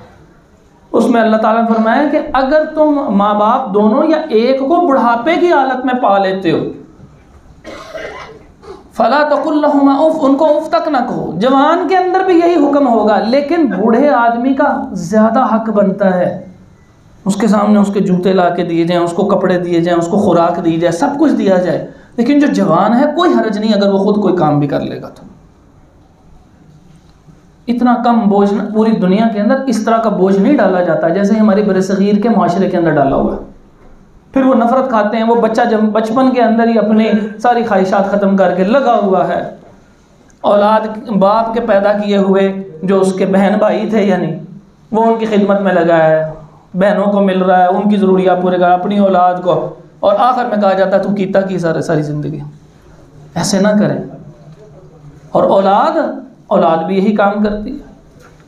उसमें अल्लाह ताला ने फरमाया कि अगर तुम माँ बाप दोनों या एक को बुढ़ापे की हालत में पा लेते हो, फला तकुल लहुमा उफ, उनको उफ तक ना कहो। जवान के अंदर भी यही हुक्म होगा, लेकिन बूढ़े आदमी का ज़्यादा हक बनता है, उसके सामने उसके जूते ला के दिए जाएँ, उसको कपड़े दिए जाएँ, उसको खुराक दी जाए, सब कुछ दिया जाए। लेकिन जो जवान है कोई हरज नहीं अगर वो खुद कोई काम भी कर लेगा तो। इतना कम बोझ पूरी दुनिया के अंदर इस तरह का बोझ नहीं डाला जाता जैसे हमारे बरसगीर के माशरे के अंदर डाला हुआ। फिर वो नफ़रत खाते हैं, वो बच्चा जब बचपन के अंदर ही अपनी सारी ख्वाहिशात ख़त्म करके लगा हुआ है, औलाद बाप के पैदा किए हुए जो उसके बहन भाई थे यानी वो उनकी खिदमत में लगा है, बहनों को मिल रहा है, उनकी ज़रूरियात पूरे कर, अपनी औलाद को, और आखिर में कहा जाता है तू कीता की सारी ज़िंदगी। ऐसे ना करें। और औलाद भी यही काम करती है,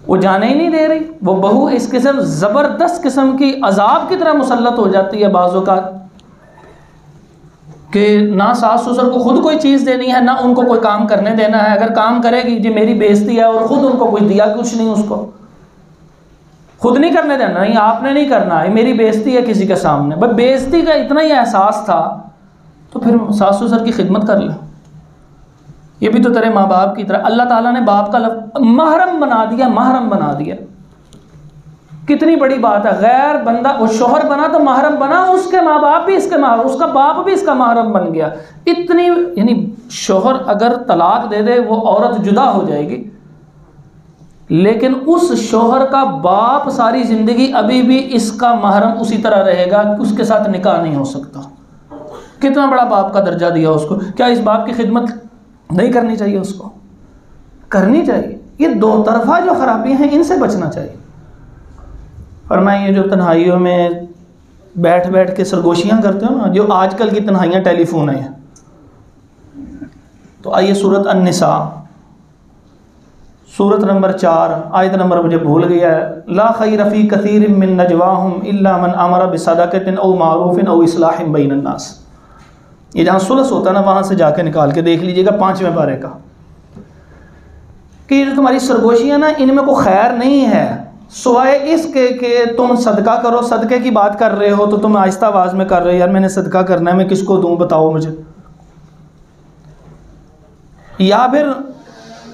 वो जाने ही नहीं दे रही, वो बहू इस किस्म ज़बरदस्त किस्म की अजाब की तरह मुसल्लत हो जाती है बाज़ औक़ात कि ना सास ससुर को खुद कोई चीज़ देनी है, ना उनको कोई काम करने देना है। अगर काम करेगी जी मेरी बेइज्जती है, और ख़ुद उनको कुछ दिया कुछ नहीं, उसको खुद नहीं करने देना, नहीं आपने नहीं करना है, मेरी बेइज्जती है किसी के सामने। बस बेइज्जती का इतना ही एहसास था तो फिर सास ससुर की खिदमत कर ले, ये भी तो तेरे माँ बाप की तरह। अल्लाह ताला ने बाप का महरम बना दिया, महरम बना दिया। कितनी बड़ी बात है। गैर बंदा वो शोहर बना तो महरम बना, उसके माँ बाप भी इसके महरम, उसका बाप भी इसका महरम बन गया। इतनी यानी शोहर अगर तलाक दे दे वो औरत जुदा हो जाएगी, लेकिन उस शोहर का बाप सारी ज़िंदगी अभी भी इसका महरम उसी तरह रहेगा, उसके साथ निकाह नहीं हो सकता। कितना बड़ा बाप का दर्जा दिया उसको। क्या इस बाप की खिदमत नहीं करनी चाहिए? उसको करनी चाहिए। ये दो तरफा जो खराबी हैं इनसे बचना चाहिए। फरमाइए जो तन्हाइयों में बैठ बैठ के सरगोशियाँ करते हो ना, जो आजकल की तन्हाइयाँ टेलीफोन हैं, तो आइए सूरत अन्निसा सूरत नंबर 4 आयत नंबर मुझे भूल गया है। ला खैर फी कसीर मिन नजवाहुम इल्ला मन अमरा बिसदक़तिन औ मारूफिन औ इस्लाहिम बैनन नास। ये जहाँ सुलस होता है ना, वहाँ से जाके निकाल के देख लीजिएगा 5वें पारे का, कि ये जो तुम्हारी सरगोशियाँ ना इनमें कोई खैर नहीं है, सिवाय इसके कि तुम सदका करो। सदक़े की बात कर रहे हो तो तुम आहिस्ता आवाज़ में कर रहे हो, यार मैंने सदका करना है, मैं किसको दूँ बताओ मुझे। या फिर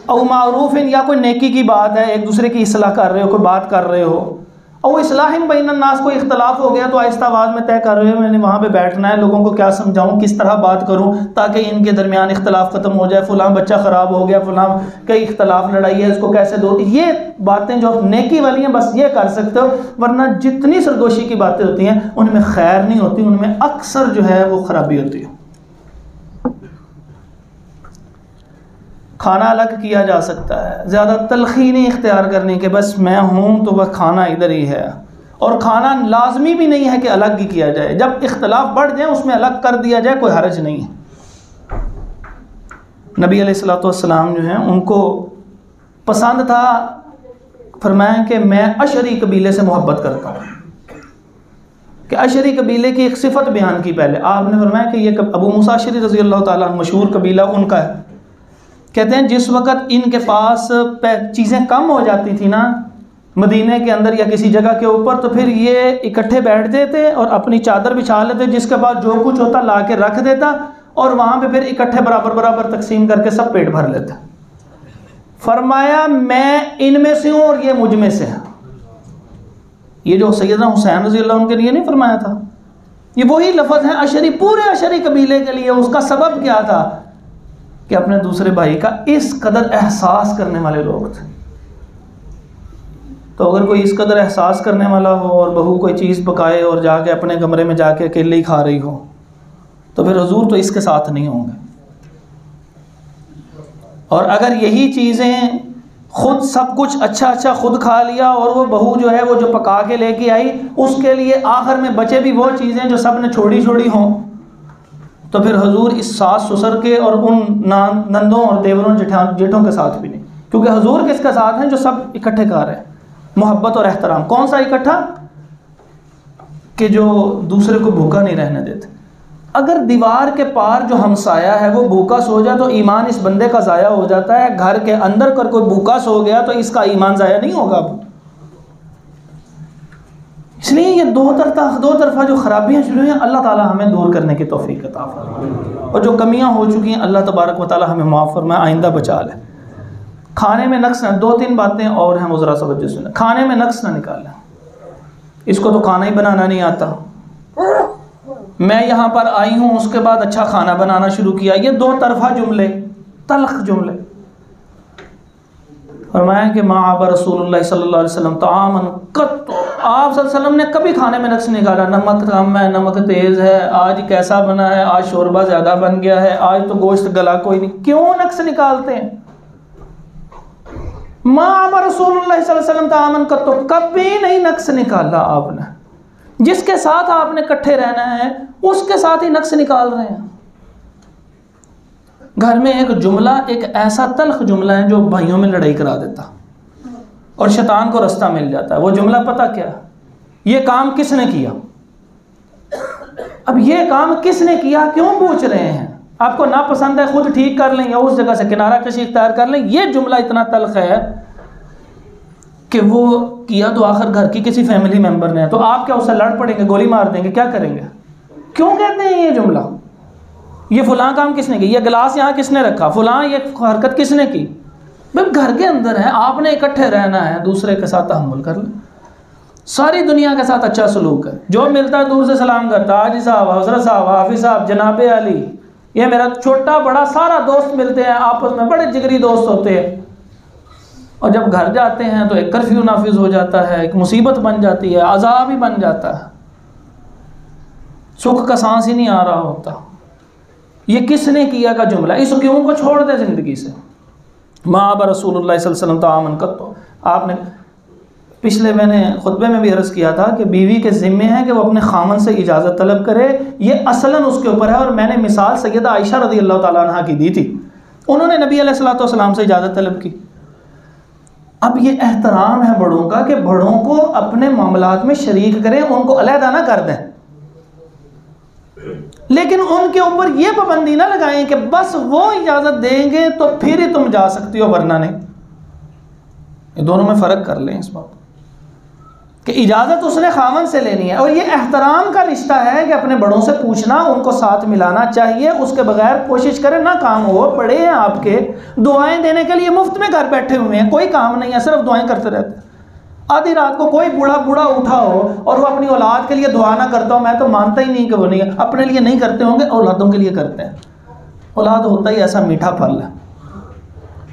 औ मारूफिन, या कोई नेकी की बात है, एक दूसरे की इस्लाह कर रहे हो, कोई बात कर रहे हो। और इस्लाहिम बैनन नास, कोई इख्तलाफ हो गया तो आहिस्ता आवाज़ में तय कर रहे हो, मैंने वहाँ पे बैठना है, लोगों को क्या समझाऊँ, किस तरह बात करूँ ताकि इनके दरमियान इख्तलाफ ख़त्म हो जाए। फ़लाँ बच्चा ख़राब हो गया, फ़लाँ कई इख्तलाफ लड़ाई है, इसको कैसे दो। ये बातें जो नेकी वाली हैं बस ये कर सकते हो, वरना जितनी सरगोशी की बातें होती हैं उनमें खैर नहीं होती, उनमें अक्सर जो है वो ख़राबी होती है। खाना अलग किया जा सकता है, ज़्यादा तलखी नहीं इख्तियार करने के, बस मैं हूँ तो बस खाना इधर ही है। और खाना लाजमी भी नहीं है कि अलग ही किया जाए, जब इख्तलाफ बढ़ जाए उसमें अलग कर दिया जाए, कोई हरज नहीं है। नबी अलैहिस्सलातु वस्सलाम जो हैं उनको पसंद था, फरमाया कि मैं अशरी कबीले से मोहब्बत करता हूँ, कि अशरी कबीले की एक सिफत बयान की पहले। आपने फरमाया कि ये अबू मूसा अशरी रज़ी अल्लाह ताला अन्हु मशहूर कबीला उनका है। कहते हैं जिस वक़्त इनके पास चीज़ें कम हो जाती थी ना मदीने के अंदर या किसी जगह के ऊपर, तो फिर ये इकट्ठे बैठते थे और अपनी चादर बिछा लेते, जिसके बाद जो कुछ होता ला के रख देता, और वहाँ पे फिर इकट्ठे बराबर बराबर तकसीम करके सब पेट भर लेते। फरमाया मैं इनमें से हूँ और ये मुझ में से है। ये जो सैयदना हुसैन रज़ी अल्लाह उनके लिए नहीं फरमाया था, ये वही लफ्ज़ है अशरी, पूरे अशरी कबीले के लिए। उसका सबब क्या था कि अपने दूसरे भाई का इस कदर एहसास करने वाले लोग थे। तो अगर कोई इस कदर एहसास करने वाला हो और बहू कोई चीज़ पकाए और जाके अपने कमरे में जाके अकेले ही खा रही हो, तो फिर हुजूर तो इसके साथ नहीं होंगे। और अगर यही चीज़ें खुद सब कुछ अच्छा अच्छा खुद खा लिया और वो बहू जो है वो जो पका के लेके आई उसके लिए आखिर में बचे भी वो चीज़ें जो सब ने छोड़ी छोड़ी हों, तो फिर हुजूर इस सास ससुर के और उन नंदों और देवरों जेठों के साथ भी नहीं। क्योंकि हुजूर किसके साथ हैं? जो सब इकट्ठे खा रहे हैं, मोहब्बत और एहतराम। कौन सा इकट्ठा? कि जो दूसरे को भूखा नहीं रहने देते। अगर दीवार के पार जो हमसाया है वो भूखा सो जाए तो ईमान इस बंदे का ज़ाया हो जाता है। घर के अंदर कर कोई भूखा सो गया तो इसका ईमान ज़ाया नहीं होगा। इसलिए ये दो तरफा जो खराबियाँ शुरू हैं, अल्लाह ताला हमें दूर करने की तौफीक अता फरमाए। और जो कमियाँ हो चुकी हैं अल्लाह तबारक व ताला हमें माफ़ फरमाए, आइंदा बचा ले। खाने में नक्स ना, 2-3 बातें और हैं, मुजरा तवज्जो सुने। खाने में नक्स ना निकालें। इसको तो खाना ही बनाना नहीं आता, मैं यहाँ पर आई हूँ उसके बाद अच्छा खाना बनाना शुरू किया। ये दो तरफा जुमले, तल्ख जुमले। फरमाया कि माअब रसूलुल्लाह सल्लल्लाहु अलैहि वसल्लम तामन कत, आप सल्लल्लाहु अलैहि वसल्लम ने कभी खाने में नक्स निकाला। नमक कम है, नमक तेज़ है, आज कैसा बना है, आज शोरबा ज़्यादा बन गया है, आज तो गोश्त गला कोई नहीं। क्यों नक्स निकालते हैं? माअब रसूलुल्लाह सल्लल्लाहु अलैहि वसल्लम तामन कत, कभी नहीं नक्स निकाला आपने। जिसके साथ आपने इकट्ठे रहना है उसके साथ ही नक्स निकाल रहे हैं। घर में एक जुमला, एक ऐसा तल्ख जुमला है जो भाइयों में लड़ाई करा देता और शैतान को रास्ता मिल जाता है। वो जुमला पता क्या? ये काम किसने किया? अब ये काम किसने किया क्यों पूछ रहे हैं? आपको ना पसंद है खुद ठीक कर लें या उस जगह से किनारा कशी इख्तियार कर लें। ये जुमला इतना तल्ख है कि वो किया तो आखिर घर की किसी फैमिली मेंबर ने, तो आप क्या उससे लड़ पड़ेंगे, गोली मार देंगे, क्या करेंगे? क्यों कहते हैं ये जुमला? ये फलां काम किसने किया, ये गिलास यहाँ किसने रखा, फलां ये हरकत किसने की? भाई घर के अंदर है, आपने इकट्ठे रहना है, दूसरे के साथ तहम्मुल कर ले। सारी दुनिया के साथ अच्छा सलूक है, जो मिलता है दूर से सलाम करता है, हाजी साहब, हजरत साहब, हाफिज साहब, जनाबे अली, ये मेरा छोटा बड़ा सारा दोस्त मिलते हैं, आपस में बड़े जिगरी दोस्त होते हैं। और जब घर जाते हैं तो एक कर्फ्यू नाफिज हो जाता है, एक मुसीबत बन जाती है, अजाब ही बन जाता है, सुख का सांस ही नहीं आ रहा होता। ये किसने किया का जुमला, इस क्यों को छोड़ दे ज़िंदगी से। माअब रसूलुल्लाह सल्लल्लाहु अलैहि वसल्लम तामन कत्तो, आपने पिछले मैंने खुतबे में भी अर्ज़ किया था कि बीवी के ज़िम्मे है कि वो अपने खामन से इजाज़त तलब करे, ये असलन उसके ऊपर है। और मैंने मिसाल सैयदा आयशा रज़ी अल्लाह ताला अन्हा की दी थी, उन्होंने नबी अलैहिस्सलातु वस्सलाम से इजाज़त तलब की। अब ये एहतराम है बड़ों का कि बड़ों को अपने मामलात में शरीक करें, उनको अलहदा ना कर दें, लेकिन उनके ऊपर ये पाबंदी ना लगाएं कि बस वो इजाज़त देंगे तो फिर ही तुम जा सकती हो वरना नहीं। ये दोनों में फ़र्क कर लें इस बात कि इजाज़त उसने खामन से लेनी है। और ये एहतराम का रिश्ता है कि अपने बड़ों से पूछना, उनको साथ मिलाना चाहिए, उसके बगैर कोशिश करें ना काम हो। बड़े हैं आपके, दुआएं देने के लिए मुफ्त में घर बैठे हुए हैं, कोई काम नहीं है, सिर्फ दुआएं करते रहते हैं। आधी रात को कोई बूढ़ा उठा हो और वो अपनी औलाद के लिए दुआ ना करता हो, मैं तो मानता ही नहीं कि वो नहीं, अपने लिए नहीं करते होंगे, औलादों के लिए करते हैं। औलाद होता ही ऐसा मीठा फल है,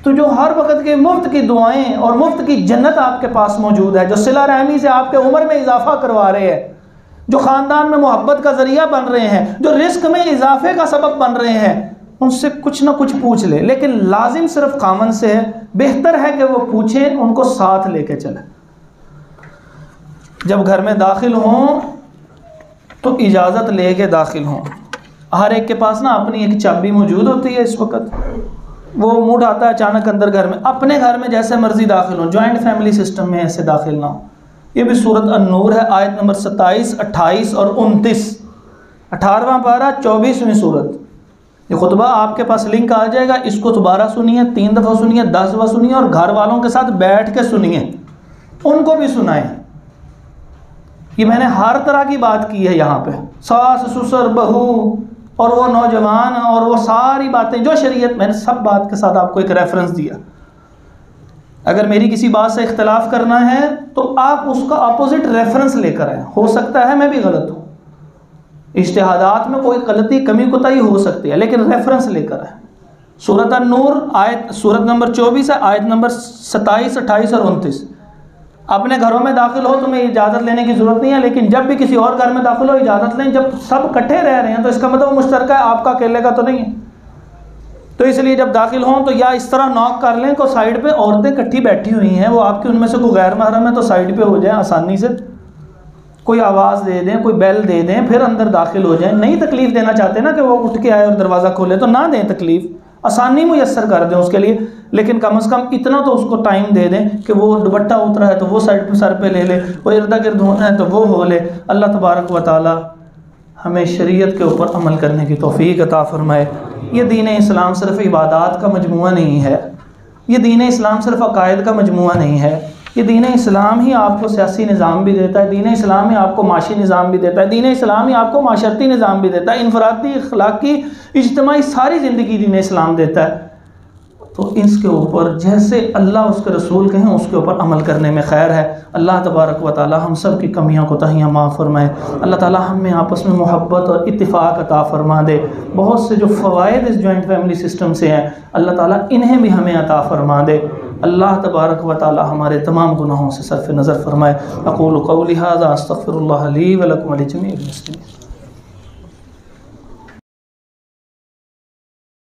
तो जो हर वक्त की मुफ्त की दुआएं और मुफ्त की जन्नत आपके पास मौजूद है, जो सिला रहमी से आपके उम्र में इजाफा करवा रहे हैं, जो ख़ानदान में मोहब्बत का ज़रिया बन रहे हैं, जो रिस्क में इजाफे का सबब बन रहे हैं, उनसे कुछ ना कुछ पूछ ले। लेकिन लाजिम सिर्फ खामन से है, बेहतर है कि वो पूछें, उनको साथ लेके चले। जब घर में दाखिल हों तो इजाज़त लेके दाखिल हों। हर एक के पास ना अपनी एक चाबी मौजूद होती है। इस वक्त वो मूड आता है अचानक अंदर घर में, अपने घर में जैसे मर्जी दाखिल हो, जॉइंट फैमिली सिस्टम में ऐसे दाखिल ना हो। ये भी सूरत अन-नूर है, आयत नंबर 27, 28 और 29, 18वां पारा, 24वीं सूरत। ये खुतबा आपके पास लिंक आ जाएगा, इसको दोबारा सुनिए, 3 दफ़ा सुनिए, 10 दफ़ा सुनिए और घर वालों के साथ बैठ के सुनिए, उनको भी सुनाएं। ये मैंने हर तरह की बात की है यहाँ पे, सास ससुर बहू और वो नौजवान और वो सारी बातें जो शरीयत, मैंने सब बात के साथ आपको एक रेफरेंस दिया। अगर मेरी किसी बात से इख्तलाफ करना है तो आप उसका अपोजिट रेफरेंस लेकर आए। हो सकता है मैं भी गलत हूँ, इज्तिहादात में कोई गलती कमी कोताही हो सकती है, लेकिन रेफरेंस लेकर आए। सूरत अन-नूर आयत, सूरत नंबर 24 है, आयत नंबर 27, 28 और 29। अपने घरों में दाखिल हो तुम्हें इजाज़त लेने की ज़रूरत नहीं है, लेकिन जब भी किसी और घर में दाखिल हो इजाज़त लें। जब सब इकट्ठे रह रहे हैं तो इसका मतलब मुश्तरका है, आपका अकेले का तो नहीं है। तो इसलिए जब दाखिल हों तो या इस तरह नॉक कर लें को साइड पे औरतें इकट्ठी बैठी हुई हैं, वो आपकी उनमें से कोई गैर महरम है तो साइड पे हो जाए आसानी से, कोई आवाज़ दे दें, कोई बेल दे दें, फिर अंदर दाखिल हो जाएं। नहीं तकलीफ़ देना चाहते ना कि वो उठ के आए और दरवाज़ा खोले, तो ना दें तकलीफ़, आसानी मुयस्सर कर दें उसके लिए, लेकिन कम से कम इतना तो उसको टाइम दे दें कि वो दुपट्टा उतरा है तो वो साइड पे सर पे ले ले, वो इर्दा गिर्द होना है तो वो हो ले। अल्लाह तबारक व तआला हमें शरीयत के ऊपर अमल करने की तौफीक अता फ़रमाए। ये दीन इस्लाम सिर्फ़ इबादात का मजमुआ नहीं है, ये दीन इस्लाम सिर्फ़ अकायद का मजमुआ नहीं है। ये दीन इस्लाम ही आपको सियासी निज़ाम भी देता है, दीन इस्लाम ही आपको माशी निज़ाम भी देता है, दीन इस्लाम ही आपको माशरती निज़ाम भी देता है, इनफरादी अखलाकी इज्तिमाई सारी ज़िंदगी दीन इस्लाम देता है। तो इसके ऊपर जैसे अल्लाह उसके रसूल कहें उसके ऊपर अमल करने में खैर है। अल्लाह तबारक व तआला हम सब की कमियां कोताहियां माफ़ फरमाए। अल्लाह ताला हमें आपस में मोहब्बत और इत्तिफ़ाक़ अता फ़रमा दे। बहुत से जो फ़वाइद इस जॉइंट फैमिली सिस्टम से हैं अल्लाह ताला इन्हें भी हमें अता फ़रमा दे। अल्लाह तबारक व तआला हमारे तमाम गुनाहों से सर्फ़ नज़र फ़रमाए। अक़ूलु क़ौली हाज़ा अस्तग़फ़िरुल्लाह ली व लकुम व लिजमीइल मुस्लिमीन।